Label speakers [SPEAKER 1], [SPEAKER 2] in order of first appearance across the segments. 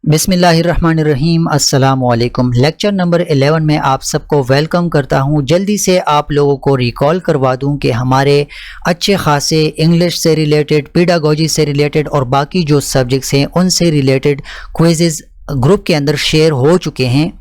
[SPEAKER 1] बिस्मिल्लाहिर्रहमानिर्रहीम अस्सलाम वालेकुम। लेक्चर नंबर 11 में आप सबको वेलकम करता हूं। जल्दी से आप लोगों को रिकॉल करवा दूं कि हमारे अच्छे खासे इंग्लिश से रिलेटेड, पेडागोजी से रिलेटेड और बाकी जो सब्जेक्ट्स हैं उनसे रिलेटेड क्विज़ेस ग्रुप के अंदर शेयर हो चुके हैं।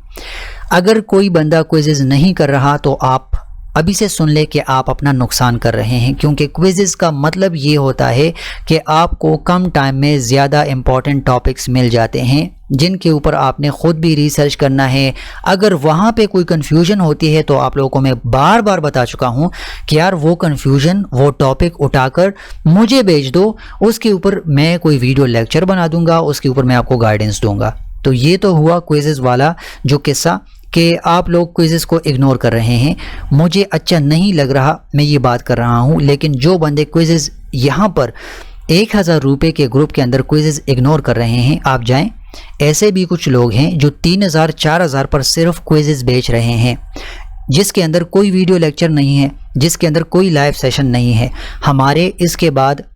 [SPEAKER 1] अगर कोई बंदा क्विज़ेस नहीं कर रहा तो आप अभी से सुन ले कि आप अपना नुकसान कर रहे हैं, क्योंकि क्विज़ेस का मतलब ये होता है कि आपको कम टाइम में ज़्यादा इम्पॉर्टेंट टॉपिक्स मिल जाते हैं जिनके ऊपर आपने ख़ुद भी रिसर्च करना है। अगर वहाँ पे कोई कन्फ्यूजन होती है तो आप लोगों को मैं बार बार बता चुका हूँ कि यार वो कन्फ्यूजन, वो टॉपिक उठाकर मुझे भेज दो, उसके ऊपर मैं कोई वीडियो लेक्चर बना दूँगा, उसके ऊपर मैं आपको गाइडेंस दूँगा। तो ये तो हुआ क्विज़ेस वाला जो किस्सा कि आप लोग क्विज़ेस को इग्नोर कर रहे हैं। मुझे अच्छा नहीं लग रहा, मैं ये बात कर रहा हूँ, लेकिन जो बंदे क्विज़ेस यहाँ पर 1000 रुपये के ग्रुप के अंदर क्विज़ेस इग्नोर कर रहे हैं, आप जाएं। ऐसे भी कुछ लोग हैं जो 3000 4000 पर सिर्फ क्विज़ेस बेच रहे हैं, जिसके अंदर कोई वीडियो लेक्चर नहीं है, जिसके अंदर कोई लाइव सेशन नहीं है। हमारे इसके बाद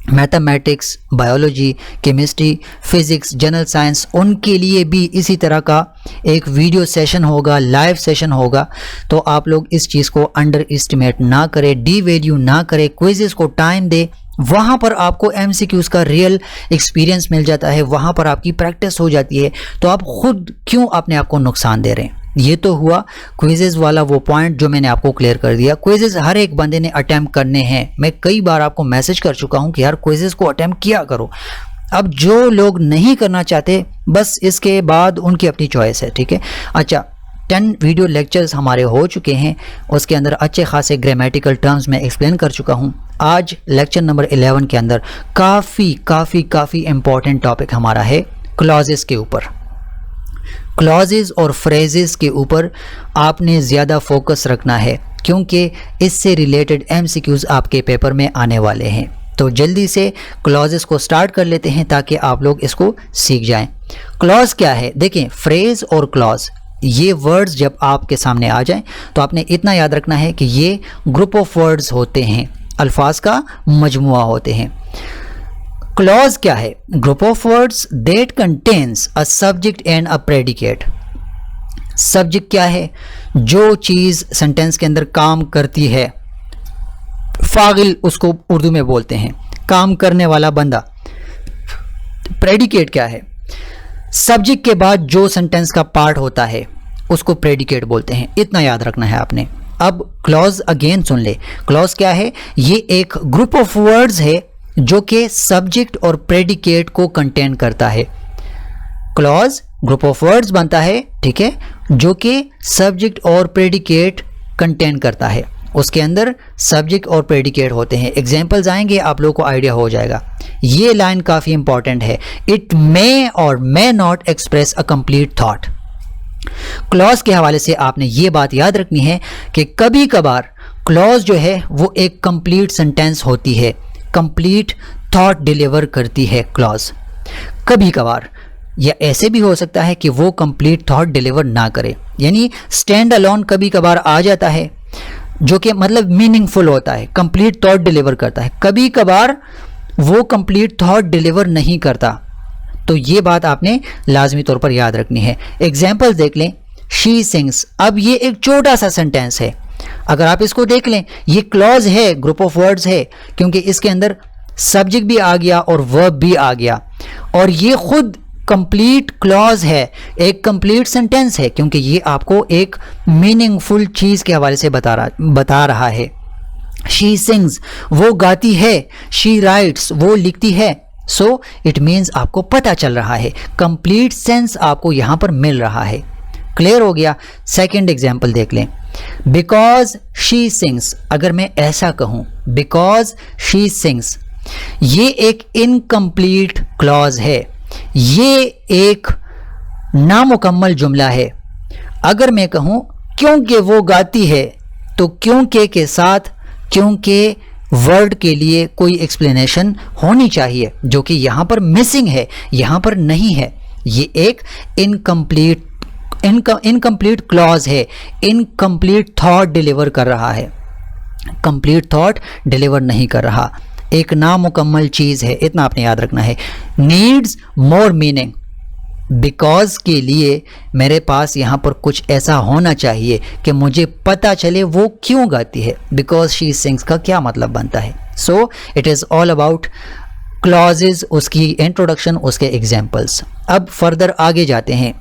[SPEAKER 1] mathematics, biology, chemistry, physics, general science, उनके लिए भी इसी तरह का एक वीडियो सेशन होगा, लाइव सेशन होगा। तो आप लोग इस चीज़ को अंडर एस्टिमेट ना करें, डी वैल्यू ना करें, क्विज़ेस को टाइम दे। वहाँ पर आपको MCQs का रियल एक्सपीरियंस मिल जाता है, वहाँ पर आपकी प्रैक्टिस हो जाती है। तो आप खुद क्यों अपने आप को नुकसान दे रहे हैं? ये तो हुआ क्विज़ेस वाला वो पॉइंट जो मैंने आपको क्लियर कर दिया। क्विज़ेस हर एक बंदे ने अटैम्प्ट करने हैं। मैं कई बार आपको मैसेज कर चुका हूँ कि यार क्विज़ेस को अटैम्प्ट किया करो। अब जो लोग नहीं करना चाहते, बस इसके बाद उनकी अपनी चॉइस है, ठीक है। अच्छा, 10 वीडियो लेक्चर्स हमारे हो चुके हैं, उसके अंदर अच्छे खासे ग्रामेटिकल टर्म्स मैं एक्सप्लेन कर चुका हूँ। आज लेक्चर नंबर 11 के अंदर काफ़ी इम्पॉर्टेंट टॉपिक हमारा है क्लॉजेस के ऊपर। क्लॉजेस और फ्रेजेस के ऊपर आपने ज़्यादा फोकस रखना है, क्योंकि इससे रिलेटेड MCQs आपके पेपर में आने वाले हैं। तो जल्दी से क्लॉजेस को स्टार्ट कर लेते हैं ताकि आप लोग इसको सीख जाएं। क्लॉज क्या है? देखें, फ्रेज और क्लॉज, ये वर्ड्स जब आपके सामने आ जाएं तो आपने इतना याद रखना है कि ये ग्रुप ऑफ वर्ड्स होते हैं, अल्फाज का मजमुआ होते हैं। क्लॉज क्या है? Group of words that contains a subject and a predicate. Subject क्या है? जो चीज़ सेंटेंस के अंदर काम करती है, फागिल उसको उर्दू में बोलते हैं, काम करने वाला बंदा। प्रेडिकेट क्या है? सब्जेक्ट के बाद जो सेंटेंस का पार्ट होता है उसको प्रेडिकेट बोलते हैं। इतना याद रखना है आपने। अब क्लॉज अगेन सुन ले। क्लॉज क्या है? ये एक ग्रुप ऑफ वर्ड्स है जो कि सब्जेक्ट और प्रेडिकेट को कंटेन करता है। क्लॉज ग्रुप ऑफ वर्ड्स बनता है, ठीक है, जो कि सब्जेक्ट और प्रेडिकेट कंटेन करता है। उसके अंदर सब्जेक्ट और प्रेडिकेट होते हैं। एग्जाम्पल्स आएंगे, आप लोगों को आइडिया हो जाएगा। ये लाइन काफ़ी इंपॉर्टेंट है। इट मे और may not express a complete thought. Clause के हवाले से आपने ये बात याद रखनी है कि कभी कभार क्लॉज जो है वो एक कंप्लीट सेंटेंस होती है, कंप्लीट थॉट डिलीवर करती है क्लॉज कभी कभार। या ऐसे भी हो सकता है कि वो कंप्लीट थॉट डिलीवर ना करे, यानी स्टैंड अलोन कभी कभार आ जाता है जो कि मतलब मीनिंगफुल होता है, कंप्लीट थॉट डिलीवर करता है। कभी कभार वो कंप्लीट थॉट डिलीवर नहीं करता। तो ये बात आपने लाजमी तौर पर याद रखनी है। एग्जाम्पल देख लें, शी सिंग्स। अब ये एक छोटा सा सेंटेंस है, अगर आप इसको देख लें, ये क्लॉज है, ग्रुप ऑफ वर्ड्स है, क्योंकि इसके अंदर सब्जेक्ट भी आ गया और वर्ब भी आ गया, और ये खुद कंप्लीट क्लॉज है, एक कंप्लीट सेंटेंस है, क्योंकि ये आपको एक मीनिंगफुल चीज़ के हवाले से बता रहा है। शी सिंग्स, वो गाती है। शी राइट्स, वो लिखती है। सो इट मीन्स आपको पता चल रहा है, कंप्लीट सेंस आपको यहाँ पर मिल रहा है। क्लियर हो गया? सेकेंड एग्जाम्पल देख लें, बिकॉज शी सिंग्स। अगर मैं ऐसा कहूँ, बिकॉज शी सिंग्स, ये एक इनकम्प्लीट क्लॉज है, ये एक नामुकम्मल जुमला है। अगर मैं कहूँ क्योंकि वो गाती है, तो क्योंकि के साथ क्योंकि वर्ड के लिए कोई एक्सप्लेनेशन होनी चाहिए, जो कि यहाँ पर मिसिंग है, यहाँ पर नहीं है। ये एक इनकम्प्लीट क्लॉज है, इनकम्प्लीट थॉट डिलीवर कर रहा है, कंप्लीट थॉट डिलीवर नहीं कर रहा, एक नामुकम्मल चीज़ है। इतना आपने याद रखना है। नीड्स मोर मीनिंग, बिकॉज के लिए मेरे पास यहाँ पर कुछ ऐसा होना चाहिए कि मुझे पता चले वो क्यों गाती है। बिकॉज शी सिंग्स का क्या मतलब बनता है। So it is all about clauses, उसकी इंट्रोडक्शन, उसके एग्जाम्पल्स। अब फर्दर आगे जाते हैं,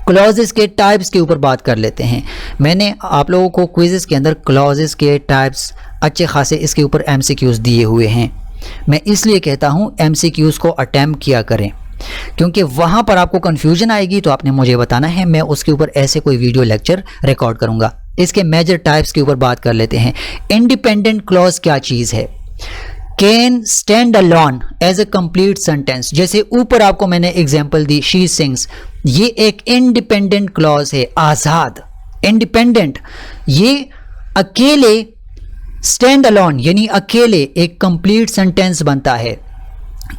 [SPEAKER 1] क्लॉजेस के टाइप्स के ऊपर बात कर लेते हैं। मैंने आप लोगों को क्विज़ेस के अंदर क्लॉजेस के टाइप्स अच्छे खासे इसके ऊपर एमसीक्यूज़ दिए हुए हैं। मैं इसलिए कहता हूँ एमसीक्यूज़ को अटैम्प्ट किया करें, क्योंकि वहाँ पर आपको कन्फ्यूजन आएगी तो आपने मुझे बताना है, मैं उसके ऊपर ऐसे कोई वीडियो लेक्चर रिकॉर्ड करूँगा। इसके मेजर टाइप्स के ऊपर बात कर लेते हैं। इंडिपेंडेंट क्लॉज क्या चीज़ है? Can stand alone as a complete sentence. जैसे ऊपर आपको मैंने एग्जांपल दी, शी सिंग्स, ये एक इंडिपेंडेंट क्लॉज है, आज़ाद, इंडिपेंडेंट। ये अकेले स्टैंड अलोन यानी अकेले एक कंप्लीट सेंटेंस बनता है,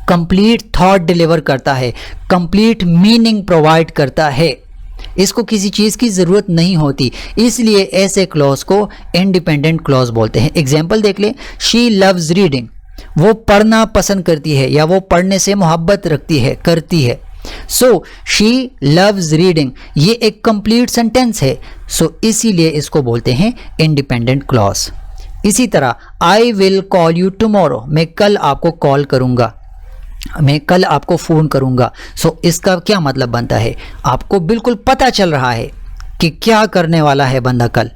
[SPEAKER 1] कंप्लीट थॉट डिलीवर करता है, कंप्लीट मीनिंग प्रोवाइड करता है। इसको किसी चीज़ की ज़रूरत नहीं होती, इसलिए ऐसे क्लॉज को इंडिपेंडेंट क्लॉज बोलते हैं। एग्जाम्पल देख लें, शी लव्स रीडिंग, वो पढ़ना पसंद करती है या वो पढ़ने से मोहब्बत रखती है, करती है। सो शी लव्स रीडिंग, ये एक कंप्लीट सेंटेंस है, सो इसीलिए इसको बोलते हैं इंडिपेंडेंट क्लॉज। इसी तरह I will call you tomorrow, मैं कल आपको कॉल करूँगा, मैं कल आपको फ़ोन करूँगा। सो इसका क्या मतलब बनता है? आपको बिल्कुल पता चल रहा है कि क्या करने वाला है बंदा कल,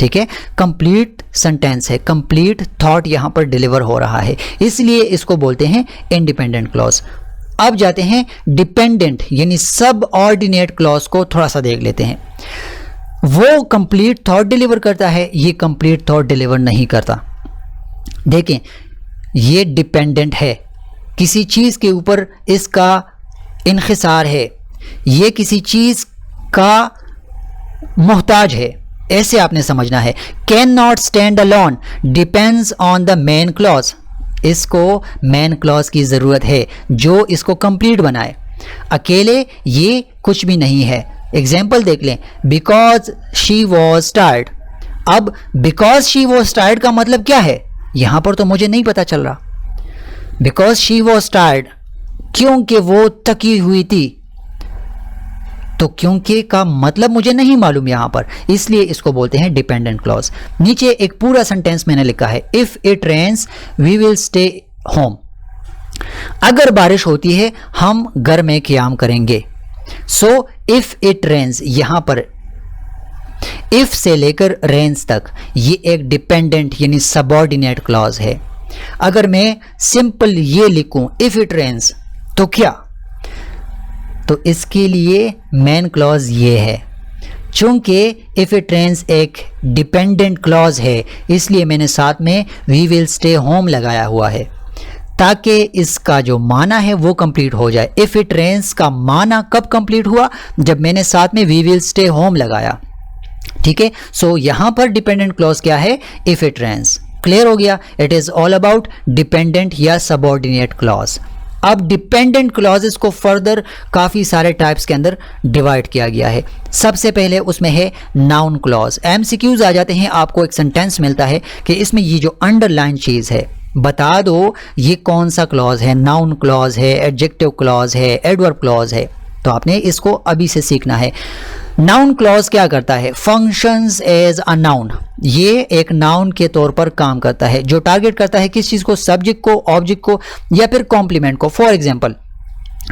[SPEAKER 1] ठीक है। कंप्लीट सेंटेंस है, कंप्लीट थॉट यहाँ पर डिलीवर हो रहा है, इसलिए इसको बोलते हैं इंडिपेंडेंट क्लॉज। अब जाते हैं डिपेंडेंट यानी सब ऑर्डिनेट क्लॉज को थोड़ा सा देख लेते हैं। वो कंप्लीट थॉट डिलीवर करता है, ये कंप्लीट थॉट डिलीवर नहीं करता। देखें, ये डिपेंडेंट है, किसी चीज़ के ऊपर इसका इन्हिसार है, ये किसी चीज़ का मोहताज है, ऐसे आपने समझना है। Can not stand alone depends on the main clause, इसको मेन क्लॉज की ज़रूरत है जो इसको कंप्लीट बनाए, अकेले ये कुछ भी नहीं है। एग्जाम्पल देख लें, बिकॉज शी वॉज टायर्ड। अब बिकॉज शी वॉज टायर्ड का मतलब क्या है यहाँ पर तो मुझे नहीं पता चल रहा। बिकॉज शी वॉज टायर्ड, क्योंकि वो थकी हुई थी, तो क्योंकि का मतलब मुझे नहीं मालूम यहाँ पर, इसलिए इसको बोलते हैं डिपेंडेंट क्लॉज। नीचे एक पूरा सेंटेंस मैंने लिखा है, if it rains we will stay home, अगर बारिश होती है हम घर में क़याम करेंगे। सो इफ इट रेन्स, यहाँ पर इफ से लेकर रेन्स तक ये एक डिपेंडेंट यानी सबऑर्डिनेट क्लॉज है। अगर मैं सिंपल ये लिखूं इफ इट रेन्स तो क्या, तो इसके लिए मेन क्लॉज ये है। चूंकि इफ इट रेन्स एक डिपेंडेंट क्लॉज है, इसलिए मैंने साथ में वी विल स्टे होम लगाया हुआ है, ताकि इसका जो माना है वो कंप्लीट हो जाए। इफ इट रेन्स का माना कब कंप्लीट हुआ? जब मैंने साथ में वी विल स्टे होम लगाया, ठीक है। सो यहां पर डिपेंडेंट क्लॉज क्या है? If it rains. क्लियर हो गया? It is all about dependent या सबऑर्डिनेट क्लॉज। अब डिपेंडेंट क्लॉजेस को फर्दर काफ़ी सारे टाइप्स के अंदर डिवाइड किया गया है। सबसे पहले उसमें है नाउन क्लॉज। एमसीक्यूज आ जाते हैं, आपको एक सेंटेंस मिलता है कि इसमें ये जो अंडरलाइन चीज़ है बता दो ये कौन सा क्लॉज है, नाउन क्लॉज है, एडजेक्टिव क्लॉज है, एडवर्ब क्लॉज है, तो आपने इसको अभी से सीखना है। नाउन क्लॉज क्या करता है? फंक्शंस एज अ नाउन, ये एक नाउन के तौर पर काम करता है जो टारगेट करता है किस चीज़ को? सब्जेक्ट को, ऑब्जेक्ट को या फिर कॉम्प्लीमेंट को। For example,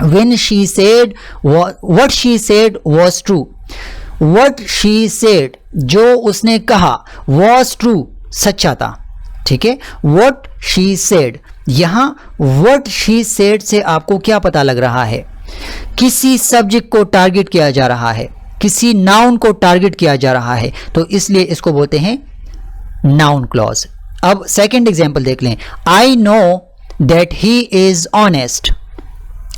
[SPEAKER 1] when she said what she said was true, what she said जो उसने कहा वाज ट्रू सच्चा था, ठीक है। व्हाट शी सेड, यहाँ व्हाट शी सेड से आपको क्या पता लग रहा है? किसी सब्जेक्ट को टारगेट किया जा रहा है, किसी नाउन को टारगेट किया जा रहा है, तो इसलिए इसको बोलते हैं नाउन क्लॉज। अब सेकंड एग्जांपल देख लें, I know that he is honest,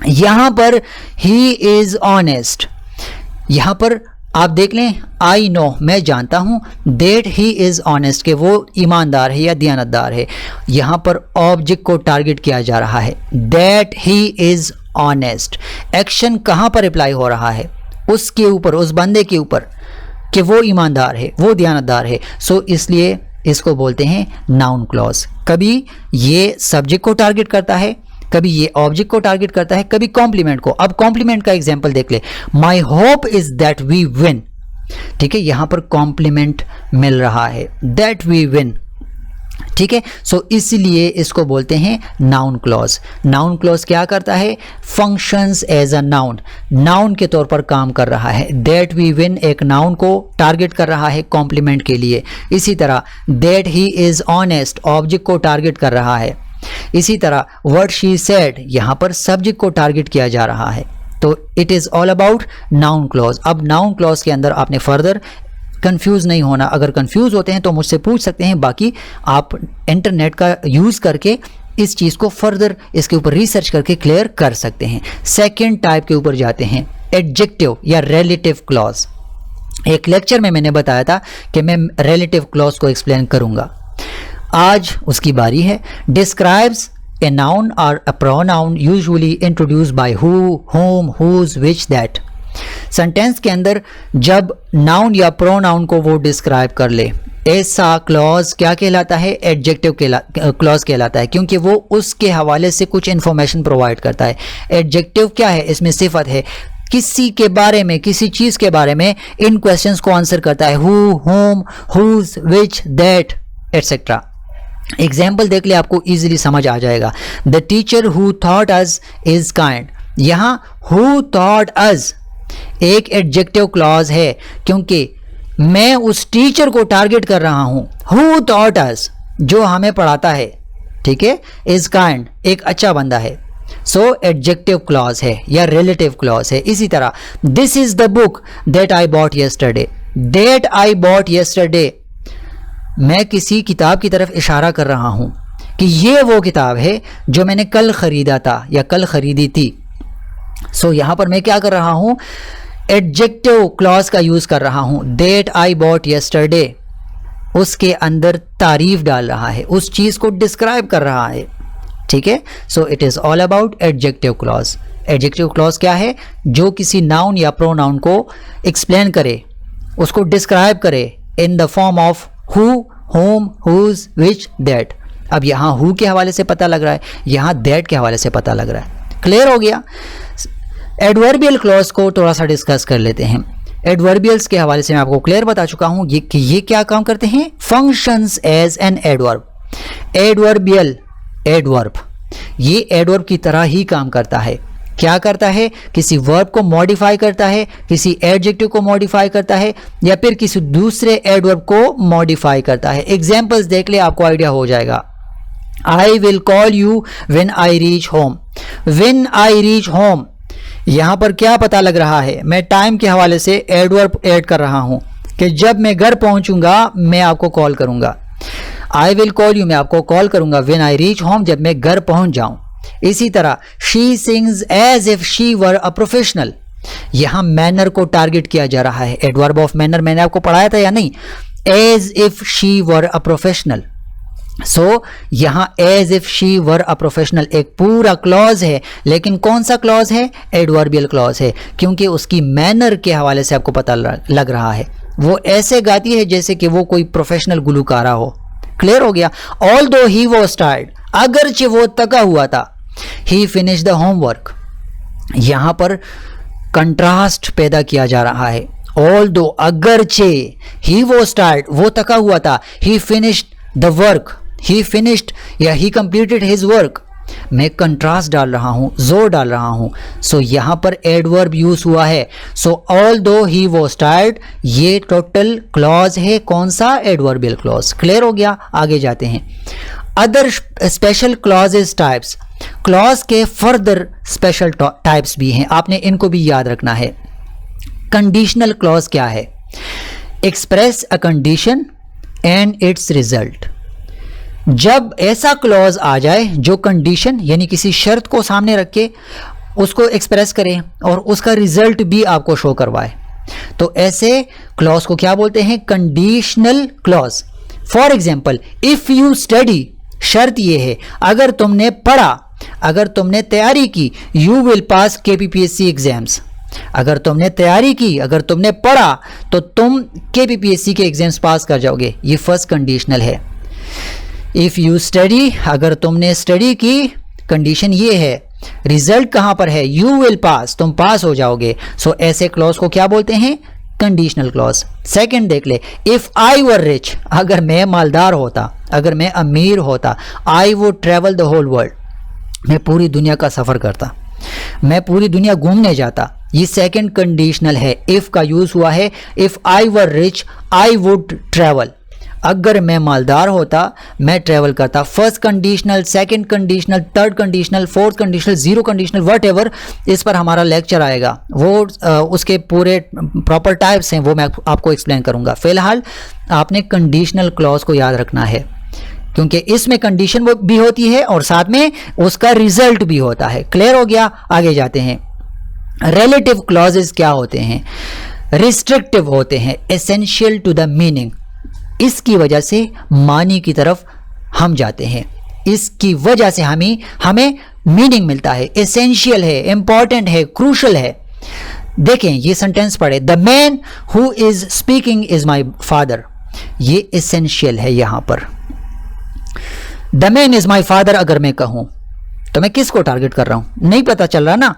[SPEAKER 1] यहां पर ही इज ऑनेस्ट, यहां पर आप देख लें आई नो, मैं जानता हूं, दैट ही इज ऑनेस्ट के वो ईमानदार है या दयानतदार है। यहां पर ऑब्जेक्ट को टारगेट किया जा रहा है, that he is honest. Action कहां पर अप्लाई हो रहा है? उसके ऊपर, उस बंदे के ऊपर कि वो ईमानदार है, वो दयानतदार है। सो इसलिए इसको बोलते हैं नाउन क्लॉज। कभी ये सब्जेक्ट को टारगेट करता है, कभी ये ऑब्जेक्ट को टारगेट करता है, कभी कॉम्प्लीमेंट को। अब कॉम्प्लीमेंट का एग्जांपल देख ले, my hope is that we win. ठीक है, यहां पर कॉम्प्लीमेंट मिल रहा है, दैट वी विन। ठीक है, सो इसलिए इसको बोलते हैं नाउन क्लॉज। नाउन क्लॉज क्या करता है, functions as a noun, noun के तौर पर काम कर रहा है। दैट वी विन एक नाउन को टारगेट कर रहा है कॉम्प्लीमेंट के लिए। इसी तरह that he is honest object को टारगेट कर रहा है। इसी तरह व्हाट शी सेड यहां पर सब्जेक्ट को टारगेट किया जा रहा है। तो it is all about noun clause. अब नाउन क्लॉज के अंदर आपने फर्दर कंफ्यूज नहीं होना। अगर कंफ्यूज होते हैं तो मुझसे पूछ सकते हैं, बाकी आप इंटरनेट का यूज करके इस चीज को फर्दर इसके ऊपर रिसर्च करके क्लियर कर सकते हैं। सेकंड टाइप के ऊपर जाते हैं, एडजेक्टिव या रिलेटिव क्लॉज। एक लेक्चर में मैंने बताया था कि मैं रिलेटिव क्लॉज को एक्सप्लेन करूंगा, आज उसकी बारी है। डिस्क्राइब्स ए नाउन और a pronoun usually introduced by who, whom, whose, which, that। Sentence के अंदर जब नाउन या प्रोनाउन को वो डिस्क्राइब कर ले, ऐसा क्लॉज क्या कहलाता है, एडजेक्टिव क्लॉज कहलाता है, क्योंकि वो उसके हवाले से कुछ इंफॉर्मेशन प्रोवाइड करता है। एडजेक्टिव क्या है, इसमें सिफत है, किसी के बारे में, किसी चीज के बारे में इन क्वेश्चंस को आंसर करता है, who, whom, whose, which, that etcetera. Example देख ले, आपको इजीली समझ आ जाएगा। The teacher who thought us is kind, यहां हु थॉट अस एक एडजेक्टिव क्लॉज है, क्योंकि मैं उस टीचर को टारगेट कर रहा हूं। हु थॉट अस जो हमें पढ़ाता है, ठीक है, इज काइंड एक अच्छा बंदा है। सो एडजेक्टिव क्लॉज है या रिलेटिव क्लॉज है। इसी तरह this is the book that I bought yesterday, that I bought yesterday, मैं किसी किताब की तरफ इशारा कर रहा हूं कि ये वो किताब है जो मैंने कल खरीदा था या कल खरीदी थी। सो यहां पर मैं क्या कर रहा हूं, एडजेक्टिव क्लॉज का यूज कर रहा हूं। दैट आई बॉट यस्टरडे उसके अंदर तारीफ डाल रहा है, उस चीज को डिस्क्राइब कर रहा है। ठीक है, so it is all about adjective clause. Adjective clause क्या है, जो किसी नाउन या प्रोनाउन को एक्सप्लेन करे, उसको डिस्क्राइब करे in the form of who, whom, whose, which, that. अब यहां हु के हवाले से पता लग रहा है, यहां दैट के हवाले से पता लग रहा है। क्लियर हो गया। एडवर्बियल क्लॉज को थोड़ा सा डिस्कस कर लेते हैं। एडवर्बियल्स के हवाले से मैं आपको क्लियर बता चुका हूं कि ये क्या काम करते हैं, functions as an adverb. Adverbial adverb ये एडवर्ब की तरह ही काम करता है। क्या करता है, किसी वर्ब को मॉडिफाई करता है, किसी एडजेक्टिव को मॉडिफाई करता है, या फिर किसी दूसरे एडवर्ब को मॉडिफाई करता है। एग्जाम्पल्स देख ले, आपको आइडिया हो जाएगा। I will call you when I reach home, when I reach home यहां पर क्या पता लग रहा है, मैं टाइम के हवाले से एडवर्ब ऐड कर रहा हूं कि जब मैं घर पहुंचूंगा मैं आपको कॉल करूंगा। आई विल कॉल यू मैं आपको कॉल करूंगा, व्हेन आई रीच होम जब मैं घर पहुंच जाऊं। इसी तरह she sings as if she were a professional, यहां मैनर को टारगेट किया जा रहा है। एडवर्ब ऑफ मैनर मैंने आपको पढ़ाया था या नहीं, as if she were a professional. So यहां as if she were a professional एक पूरा क्लॉज है, लेकिन कौन सा क्लॉज है, एडवर्बियल क्लॉज है, क्योंकि उसकी मैनर के हवाले से आपको पता लग रहा है। वो ऐसे गाती है जैसे कि वो कोई प्रोफेशनल गुलकारा हो। क्लियर हो गया। ऑल दो ही वॉज टायर्ड, अगरचे वो थका हुआ था। ही फिनिश द होमवर्क, यहां पर कंट्रास्ट पैदा किया जा रहा है। ऑल दो अगरचे ही वॉज टायर्ड वो थका हुआ था, ही finished the work, he finished या ही कंप्लीटेड हिज वर्क। मैं कंट्रास्ट डाल रहा हूं, जोर डाल रहा हूं। सो यहां पर एडवर्ब यूज हुआ है। सो ऑल दो ही वॉज टायर्ड ये टोटल क्लॉज है, कौन सा, एडवर्बियल क्लॉज। क्लियर हो गया। आगे जाते हैं। Other special clauses types, clause के फर्दर स्पेशल टाइप्स भी हैं, आपने इनको भी याद रखना है। कंडीशनल क्लॉज क्या है, express a condition and it's result. जब ऐसा क्लॉज आ जाए जो कंडीशन यानी किसी शर्त को सामने रख के उसको एक्सप्रेस करे और उसका रिजल्ट भी आपको शो करवाए, तो ऐसे क्लॉज को क्या बोलते हैं, conditional clause. For example if you study, शर्त यह है अगर तुमने पढ़ा, अगर तुमने तैयारी की, यू विल पास केपीपीएससी एग्जाम्स। अगर तुमने तैयारी की, अगर तुमने पढ़ा तो तुम केपीपीएससी के एग्जाम्स पास कर जाओगे। ये फर्स्ट कंडीशनल है। इफ यू स्टडी, अगर तुमने स्टडी की, कंडीशन ये है, रिजल्ट कहां पर है, यू विल पास, तुम पास हो जाओगे। सो ऐसे क्लॉज को क्या बोलते हैं, कंडीशनल क्लॉज। सेकंड देख ले, इफ आई वर रिच, अगर मैं मालदार होता, अगर मैं अमीर होता, I would travel the whole world, मैं पूरी दुनिया का सफर करता, मैं पूरी दुनिया घूमने जाता। ये सेकंड कंडीशनल है, इफ का यूज हुआ है, if I were rich I would travel, अगर मैं मालदार होता मैं ट्रेवल करता। First conditional, second conditional, third conditional, fourth conditional, zero conditional, what ever, इस पर हमारा लेक्चर आएगा, वो उसके पूरे प्रॉपर टाइप्स हैं, वो मैं आपको एक्सप्लेन करूंगा। फिलहाल आपने कंडीशनल क्लॉज को याद रखना है, क्योंकि इसमें कंडीशन भी होती है और साथ में उसका रिजल्ट भी होता है। क्लियर हो गया? आगे जाते हैं। रिलेटिव क्लॉजेस क्या होते हैं, रिस्ट्रिक्टिव होते हैं, एसेंशियल टू द मीनिंग, इसकी वजह से मानी की तरफ हम जाते हैं, इसकी वजह से हमें मीनिंग मिलता है, एसेंशियल है, इंपॉर्टेंट है, क्रूशल है। देखें ये सेंटेंस पढ़े, the man who is speaking is my father, ये एसेंशियल है। यहां पर the man is my father अगर मैं कहूं तो मैं किसको टारगेट कर रहा हूं, नहीं पता चल रहा ना,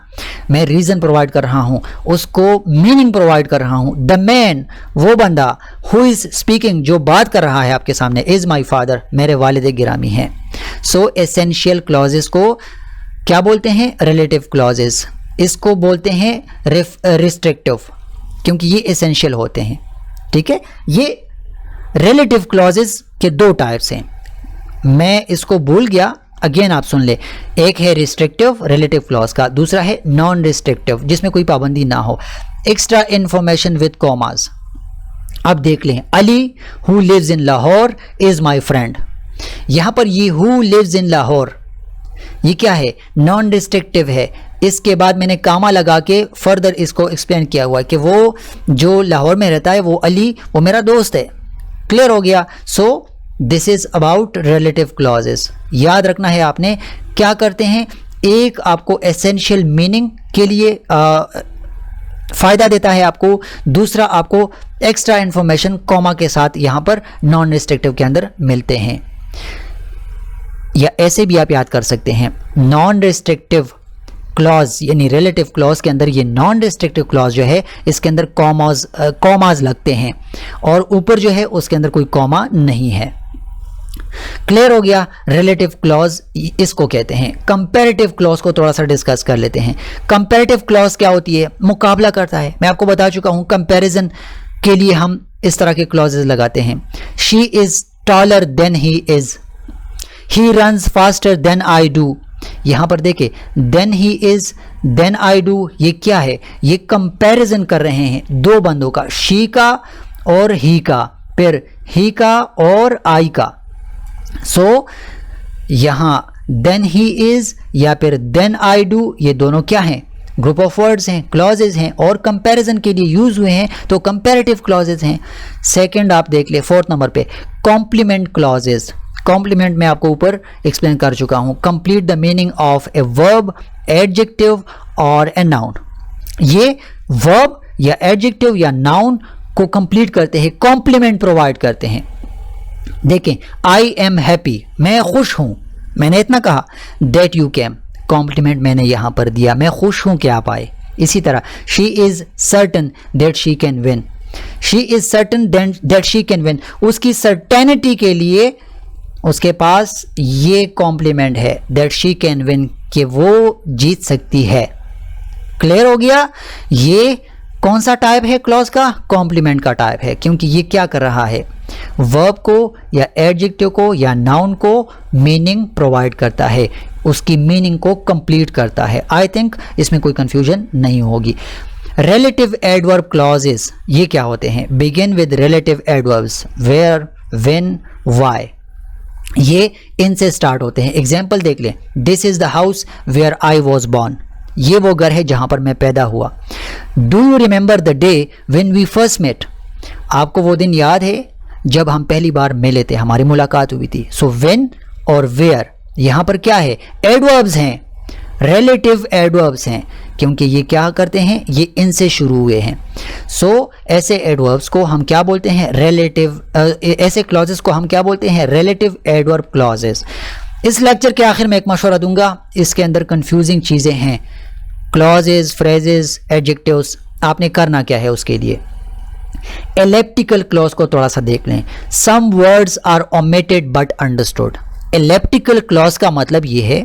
[SPEAKER 1] मैं रीजन प्रोवाइड कर रहा हूं, उसको मीनिंग प्रोवाइड कर रहा हूं। द मैन, वो बंदा, हु इज स्पीकिंग, जो बात कर रहा है आपके सामने, इज माई फादर, मेरे वालिद गिरामी हैं। सो एसेंशियल क्लॉजेस को क्या बोलते हैं, रिलेटिव क्लॉजेस। इसको बोलते हैं रिस्ट्रिक्टिव, क्योंकि ये एसेंशियल होते हैं। ठीक है, ये रिलेटिव क्लॉजेस के दो टाइप्स हैं, मैं इसको भूल गया, अगेन आप सुन ले। एक है रिस्ट्रिक्टिव रिलेटिव क्लॉज का, दूसरा है नॉन रिस्ट्रिक्टिव जिसमें कोई पाबंदी ना हो, एक्स्ट्रा इंफॉर्मेशन विद कॉमास। अब देख लें, Ali who lives in Lahore is my friend, यहां पर ये हु लिव्स इन लाहौर ये क्या है, नॉन रिस्ट्रिक्टिव है। इसके बाद मैंने कामा लगा के फर्दर इसको एक्सप्लेन किया हुआ है कि वो जो लाहौर में रहता है वो अली, वो मेरा दोस्त है। क्लियर हो गया? So this is about relative clauses. याद रखना है आपने, क्या करते हैं, एक आपको एसेंशियल मीनिंग के लिए फायदा देता है आपको, दूसरा आपको एक्स्ट्रा इंफॉर्मेशन कॉमा के साथ यहां पर नॉन रिस्ट्रिक्टिव के अंदर मिलते हैं। या ऐसे भी आप याद कर सकते हैं, नॉन रिस्ट्रिक्टिव क्लॉज यानी रिलेटिव क्लॉज के अंदर ये नॉन रिस्ट्रिक्टिव क्लॉज जो है इसके अंदर कॉमाज लगते हैं और ऊपर जो है उसके अंदर कोई कॉमा नहीं है। क्लियर हो गया? रिलेटिव क्लॉज इसको कहते हैं। कंपैरेटिव क्लॉज को थोड़ा सा डिस्कस कर लेते हैं। कंपैरेटिव क्लॉज क्या होती है, मुकाबला करता है। मैं आपको बता चुका हूं, कंपैरिजन के लिए हम इस तरह के क्लॉजेस लगाते हैं। She is taller than he is, he runs faster than I do. यहां पर देखे, than he is, than I do, ये क्या है, ये कंपैरिजन कर रहे हैं दो बंदों का, शी का और ही का, फिर ही का और आई का। सो यहां देन ही इज या फिर देन आई डू, ये दोनों क्या हैं, ग्रुप ऑफ वर्ड्स हैं, क्लॉजेज हैं और कंपैरिजन के लिए यूज हुए हैं, तो कंपैरेटिव क्लॉजेज हैं। सेकंड आप देख ले, फोर्थ नंबर पे कॉम्प्लीमेंट क्लॉजेज। कॉम्प्लीमेंट मैं आपको ऊपर एक्सप्लेन कर चुका हूं, complete the meaning of a verb, adjective और ए नाउन। ये वर्ब या एडजेक्टिव या नाउन को कंप्लीट करते हैं, कॉम्प्लीमेंट प्रोवाइड करते हैं। देखें, आई एम हैप्पी, मैं खुश हूं, मैंने इतना कहा, दैट यू केम, कॉम्प्लीमेंट मैंने यहां पर दिया, मैं खुश हूं कि आप आए। इसी तरह she is certain that she can win, she is certain that she can win, उसकी सर्टेनिटी के लिए उसके पास ये कॉम्प्लीमेंट है, दैट शी कैन विन, कि वो जीत सकती है। क्लियर हो गया? ये कौन सा टाइप है क्लॉज का, कॉम्प्लीमेंट का टाइप है, क्योंकि ये क्या कर रहा है, वर्ब को या एडजेक्टिव को या नाउन को मीनिंग प्रोवाइड करता है, उसकी मीनिंग को कंप्लीट करता है। आई थिंक इसमें कोई कंफ्यूजन नहीं होगी। रिलेटिव एडवर्ब क्लॉजेस ये क्या होते हैं, begin with relative adverbs, where, when, why, ये इनसे स्टार्ट होते हैं। एग्जाम्पल देख लें, this is the house where I was born, ये वो घर है जहां पर मैं पैदा हुआ। Do you remember the day when we first met, आपको वो दिन याद है जब हम पहली बार मिले थे, हमारी मुलाकात हुई थी। सो व्हेन और वेयर यहां पर क्या है, एडवर्ब्स हैं, रिलेटिव एडवर्ब्स हैं, क्योंकि ये क्या करते हैं, ये इनसे शुरू हुए हैं। सो ऐसे एडवर्ब्स को हम क्या बोलते हैं, रिलेटिव, ऐसे क्लॉजेस को हम क्या बोलते हैं, रिलेटिव एडवर्ब क्लॉजेस। इस लेक्चर के आखिर में एक मशवरा दूंगा, इसके अंदर कंफ्यूजिंग चीज़ें हैं, क्लॉजेज, फ्रेजेस, एडजेक्टिव्स। आपने करना क्या है उसके लिए, एलिप्टिकल क्लॉज को थोड़ा सा देख लें। Some words are omitted but understood. Elliptical clause का मतलब ये है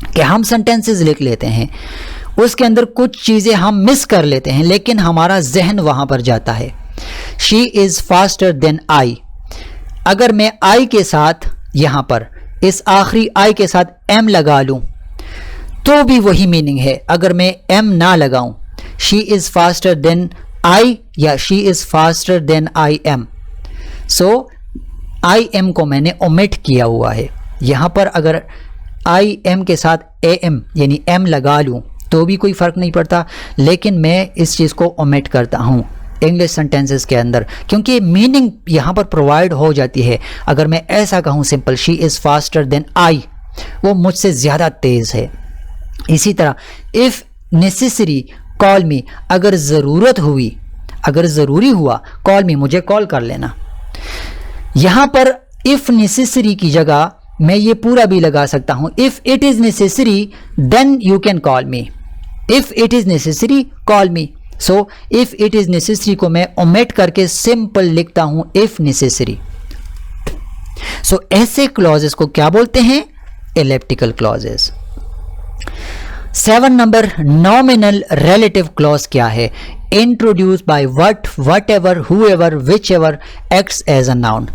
[SPEAKER 1] कि हम सेंटेंसेस लिख लेते हैं, उसके अंदर कुछ चीज़ें हम मिस कर लेते हैं, लेकिन हमारा जहन वहाँ पर जाता है। She is faster than I, अगर मैं आई के साथ यहाँ पर इस आखिरी आई के साथ एम लगा लूँ तो भी वही मीनिंग है। अगर मैं एम ना लगाऊं, she is faster than I या she is faster than I am. So I am को मैंने ओमिट किया हुआ है। यहाँ पर अगर आई एम के साथ ए एम यानी एम लगा लूँ तो भी कोई फ़र्क नहीं पड़ता, लेकिन मैं इस चीज़ को ओमिट करता हूँ इंग्लिश सेंटेंसेस के अंदर, क्योंकि मीनिंग यहाँ पर प्रोवाइड हो जाती है। अगर मैं ऐसा कहूँ simple, she is faster than I, वो मुझसे ज़्यादा तेज़ है। इसी तरह इफ़ नेसेसरी कॉल मी, अगर ज़रूरत हुई, अगर ज़रूरी हुआ, कॉल मी, मुझे कॉल कर लेना। यहाँ पर इफ़ नेसेसरी की जगह मैं ये पूरा भी लगा सकता हूँ, if it is necessary then you can call me, if it is necessary call me. So if it is necessary को मैं ओमिट करके सिंपल लिखता हूँ इफ़ नेसेसरी। सो ऐसे क्लॉजेस को क्या बोलते हैं, elliptical clauses. 7 number, nominal relative clause क्या है, introduce by what, whatever, whoever, whichever acts as a noun.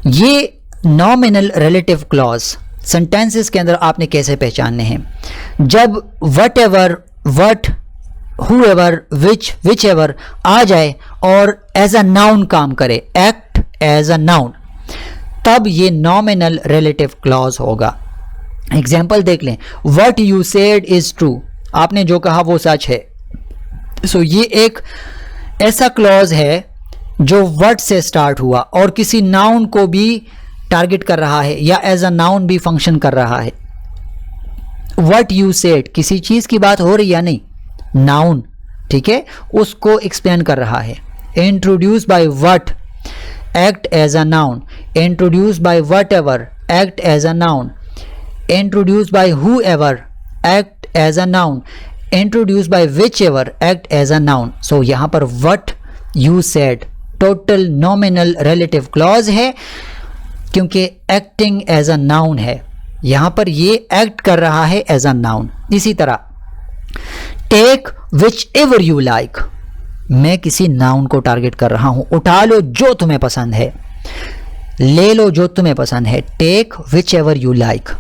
[SPEAKER 1] ये नॉमिनल रिलेटिव क्लॉज सेंटेंसेस के अंदर आपने कैसे पहचानने हैं, जब व्हाटएवर, व्हाट, हुएवर, व्हिचएवर आ जाए और एज अ नाउन काम करे, एक्ट एज अ नाउन, तब ये नॉमिनल रिलेटिव क्लॉज होगा। एग्जाम्पल देख लें, what you said is true, आपने जो कहा वो सच है। सो ये एक ऐसा क्लॉज है जो वट से स्टार्ट हुआ और किसी नाउन को भी टारगेट कर रहा है या एज अ नाउन भी फंक्शन कर रहा है। वट यू सेड, किसी चीज़ की बात हो रही या नहीं, नाउन, ठीक है, उसको एक्सप्लेन कर रहा है। Introduce by what, act as a noun. Introduce by whatever, act as a noun. Introduced by whoever, act as a noun. Introduced by whichever, act as a noun. So यहाँ पर what you said total nominal relative clause है, क्योंकि acting as a noun है, यहाँ पर ये act कर रहा है as a noun। इसी तरह take whichever you like, मैं किसी noun को टारगेट कर रहा हूँ, उठा लो जो तुम्हें पसंद है, ले लो जो तुम्हें पसंद है, take whichever you like।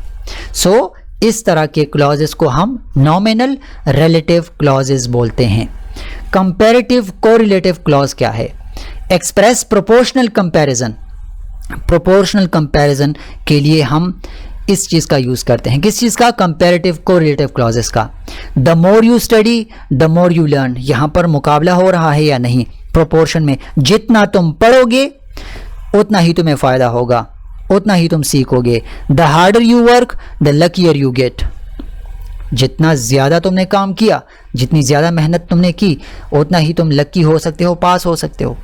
[SPEAKER 1] सो इस तरह के क्लॉजेस को हम नॉमिनल रिलेटिव क्लॉजेस बोलते हैं। कंपैरेटिव कोरिलेटिव क्लॉज क्या है, express proportional comparison. Proportional comparison के लिए हम इस चीज़ का यूज़ करते हैं, किस चीज़ का, कंपैरेटिव कोरिलेटिव क्लॉजेस का। The more you study the more you learn, यहाँ पर मुकाबला हो रहा है या नहीं, प्रोपोर्शन में, जितना तुम पढ़ोगे उतना ही तुम्हें फ़ायदा होगा, उतना ही तुम सीखोगे। The harder you work the luckier you get, जितना ज़्यादा तुमने काम किया, जितनी ज़्यादा मेहनत तुमने की, उतना ही तुम लकी हो सकते हो, पास हो सकते हो।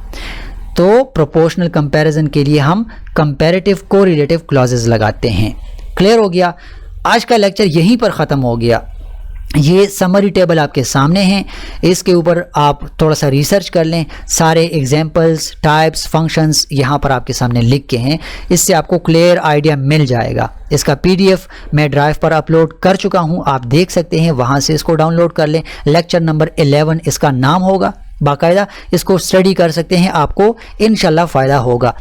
[SPEAKER 1] तो प्रोपोर्शनल कंपैरिजन के लिए हम कंपैरेटिव कोरिलेटिव क्लॉजेस लगाते हैं। क्लियर हो गया? आज का लेक्चर यहीं पर ख़त्म हो गया। ये समरी टेबल आपके सामने हैं, इसके ऊपर आप थोड़ा सा रिसर्च कर लें, सारे एग्जाम्पल्स, टाइप्स, फंक्शंस यहाँ पर आपके सामने लिख के हैं, इससे आपको क्लियर आइडिया मिल जाएगा। इसका पीडीएफ मैं ड्राइव पर अपलोड कर चुका हूँ, आप देख सकते हैं, वहाँ से इसको डाउनलोड कर लें। लेक्चर नंबर 11 इसका नाम होगा, बाकायदा इसको स्टडी कर सकते हैं, आपको इंशाल्लाह फ़ायदा होगा।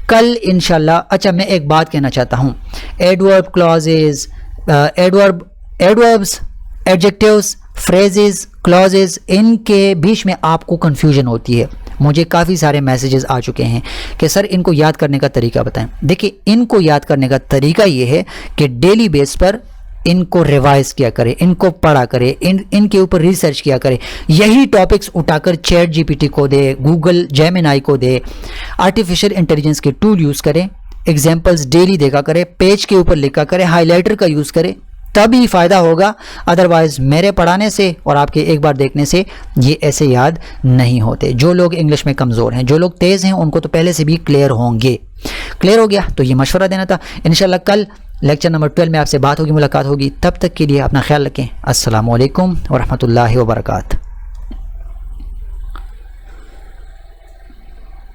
[SPEAKER 1] कल इंशाल्लाह, अच्छा मैं एक बात कहना चाहता हूँ, adverb clauses, adverbs, adjectives, phrases, clauses, इनके बीच में आपको कन्फ्यूजन होती है। मुझे काफ़ी सारे मैसेजेस आ चुके हैं कि सर इनको याद करने का तरीका बताएं। देखिए, इनको याद करने का तरीका ये है कि डेली बेस पर इनको रिवाइज किया करें, इनको पढ़ा करें, इनके ऊपर रिसर्च किया करें। यही टॉपिक्स उठाकर चैट जीपीटी को दे, गूगल जेमिनाई को दे, आर्टिफिशियल इंटेलिजेंस के टूल यूज़ करें, एग्जाम्पल्स डेली देखा करें, पेज के ऊपर लिखा करें, हाईलाइटर का यूज़ करें, तभी फ़ायदा होगा। अदरवाइज़ मेरे पढ़ाने से और आपके एक बार देखने से ये ऐसे याद नहीं होते। जो लोग इंग्लिश में कमज़ोर हैं, जो लोग तेज़ हैं, उनको तो पहले से भी क्लियर होंगे। क्लियर हो गया? तो ये मशवरा देना था। इंशाल्लाह कल लेक्चर नंबर 12 में आपसे बात होगी, मुलाकात होगी। तब तक के लिए अपना ख्याल रखें। अस्सलामु अलैकुम व रहमतुल्लाहि व बरकातहू।